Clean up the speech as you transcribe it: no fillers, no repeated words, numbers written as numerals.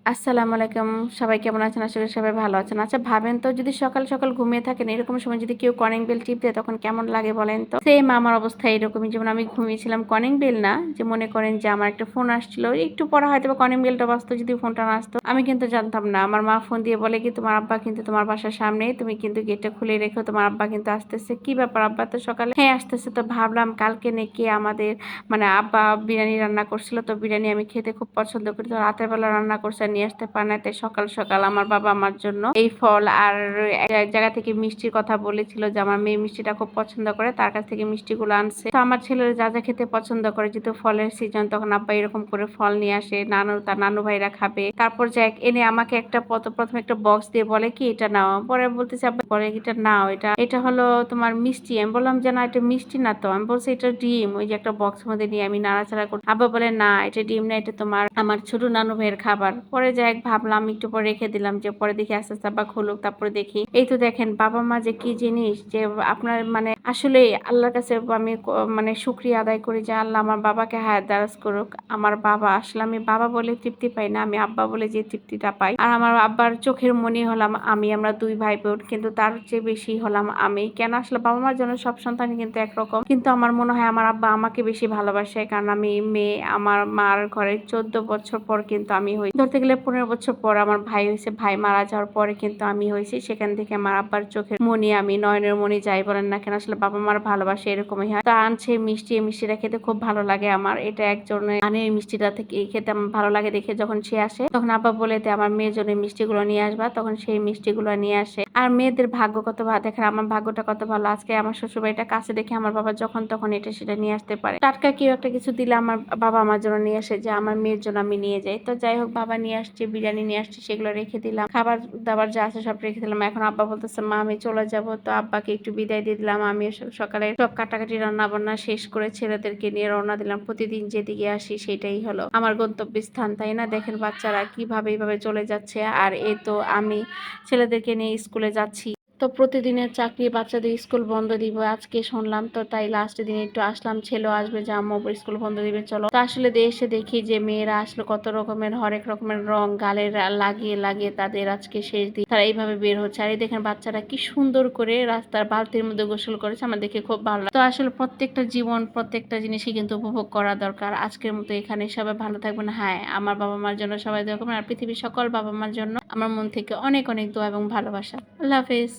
আসসালামু আলাইকুম। সবাই কেমন আছেন? আশা করি সবাই ভালো আছেন। আচ্ছা ভাবেন তো যদি সকাল, সকাল ঘুমিয়ে থাকেন এরকম সময় যদি কেউ কলিং বেল টিপ দেয় তখন কেমন লাগে বলেন তো? সেম আমার অবস্থা এরকমই। যেমন আমি ঘুমিয়েছিলাম কলিং বেল না যে মনে করেন যে আমার একটা ফোন আসছিল। একটু পরে হয়তোবা কলিং বেলটা বাজতো যদি ফোনটা না আসতো। আমি কিন্তু জানতাম না। আমার মা ফোন দিয়ে বলে কি তোমার আব্বা কিন্তু তোমার বাসার সামনেই। তুমি কিন্তু গেটটা খুলে রেখো। তোমার আব্বা কিন্তু আসতেছে। কি ব্যাপার আব্বা তো সকালে? হ্যাঁ আসতেছে। তো ভাবলাম কালকে নাকি আমাদের মানে আব্বা বিরিয়ানি রান্না করছিল। তো বিরিয়ানি আমি খেতে খুব পছন্দ করি। তো রাতের বেলা রান্না করছে নিয়ে আসতে পারে নাই। তাই সকাল, সকাল আমার বাবা আমার জন্য এই ফল আর এক জায়গা থেকে মিষ্টির কথা বলেছিল যে আমার মেয়ে মিষ্টিটা খুব পছন্দ করে। তার কাছ থেকে মিষ্টিগুলো আনছে। তো আমার ছেলের যা, যা খেতে পছন্দ করে যেহেতু ফলের সিজন তখন আব্বা এরকম করে ফল নিয়ে আসে। তার নানু ভাইরা খাবে। তারপর যে এনে আমাকে একটা প্রথমে একটা বক্স দিয়ে বলে কি এটা নাও। পরে বলতেছে আব্বা বলে এটা নাও। এটা হলো তোমার মিষ্টি। আমি বললাম যে না এটা মিষ্টি না তো। আমি বলছি এটা ডিম। ওই যে একটা বক্সের মধ্যে নিয়ে আমি নাড়াচাড়া করি। আব্বা বলে না এটা ডিম না এটা তোমার আমার ছোট নানু ভাইয়ের খাবার। পরে যাই ভাবলাম একটু পরে রেখে দিলাম যে পরে দেখি আস্তে আস্তে আব্বা খুলুক তারপরে দেখি। এই তো দেখেন বাবা মা যে কি জিনিস যে আপনার মানে আসলে আল্লাহর কাছে আমি মানে শুকরিয়া আদায় করি যে আল্লাহ আমার বাবাকে হায়াত দারাজ করুক। আমার বাবা আসলে আমি বাবা বলে তৃপ্তি পাই না। আমি আব্বা বলে যে তৃপ্তিটা পাই। আর আমার আব্বার চোখের মনি হলাম আমি। আমরা দুই ভাই বোন কিন্তু তার চেয়ে বেশি হলাম আমি। কেন আসলে বাবা মার জন্য সব সন্তানই কিন্তু একরকম। কিন্তু আমার মনে হয় আমার আব্বা আমাকে বেশি ভালোবাসে কারণ আমি মেয়ে। আমার মার ঘরে 14 বছর পর কিন্তু আমি হই। ধরতে গেলে 15 বছর পর আমার ভাই হয়েছে। ভাই মারা যাওয়ার পরে কিন্তু আমি হয়েছি। সেখান থেকে আমার আব্বার চোখের মনি আমি নয়নের মনি যাই বলেন না কেন আসলে বাবা মার ভালোবাসা এরকমই হয়। তো আনছে মিষ্টি এই মিষ্টিটা খেতে খুব ভালো লাগে আমার। এটা একজনের আনে এই মিষ্টিটা থেকে খেতে আমার ভালো লাগে দেখে যখন সে আসে তখন আব্বা বলে দেয় আমার মেয়ের জন্য মিষ্টিগুলো নিয়ে আসবা। তখন সেই মিষ্টিগুলো নিয়ে আসে। আর মেয়েদের ভাগ্য কত ভালো দেখেন আমার ভাগ্যটা কত ভালো। আজকে আমার শ্বশুরবাড়িটা কাছে দেখে আমার বাবা যখন তখন এটা সেটা নিয়ে আসতে পারে। টাটকা কেউ একটা কিছু দিলে আমার বাবা আমার জন্য নিয়ে আসে যে আমার মেয়ের জন্য আমি নিয়ে যাই। তো যাই হোক বাবা নিয়ে আসছে বিরিয়ানি নিয়ে আসছে সেগুলো রেখে দিলাম। খাবার দাবার যা আছে সব রেখে দিলাম। এখন আব্বা বলতেছে মা আমি চলে যাব। তো আব্বাকে একটু বিদায় দিয়ে দিলাম। আমি সকালে সব কাটাকাটি রান্না বান্না শেষ করে ছেলেদেরকে নিয়ে রওনা দিলাম। প্রতিদিন যেদিকে আসি সেটাই হলো আমার গন্তব্যস্থান তাই না? দেখেন বাচ্চারা কিভাবে এইভাবে চলে যাচ্ছে। আর এই তো আমি ছেলেদেরকে নিয়ে স্কুলে যাচ্ছি। তো প্রতিদিনের চাকরি বাচ্চাদের স্কুল বন্ধ দিব আজকে শুনলাম। তো তাই লাস্টের দিন একটু আসলাম। ছেলেও আসবে যে আম্মু স্কুল বন্ধ দিবে চলো। তো আসলে এসে দেখি যে মেয়েরা আসলে কত রকমের হরেক রকমের রং গালে লাগিয়ে লাগিয়ে তাদের আজকে শেষ দিন তারা এইভাবে বের হচ্ছে। আর এই দেখেন বাচ্চারা কি সুন্দর করে রাস্তার বালতির মধ্যে গোসল করেছে। আমার দেখে খুব ভালো লাগে। তো আসলে প্রত্যেকটা জীবন প্রত্যেকটা জিনিসই কিন্তু উপভোগ করা দরকার। আজকের মতো এখানে সবাই ভালো থাকবেন। হ্যাঁ আমার বাবা মার জন্য সবাই দোয়া করবেন আর পৃথিবীর সকল বাবা মার জন্য আমার মন থেকে অনেক অনেক দোয়া এবং ভালোবাসা। আল্লাহ হাফেজ।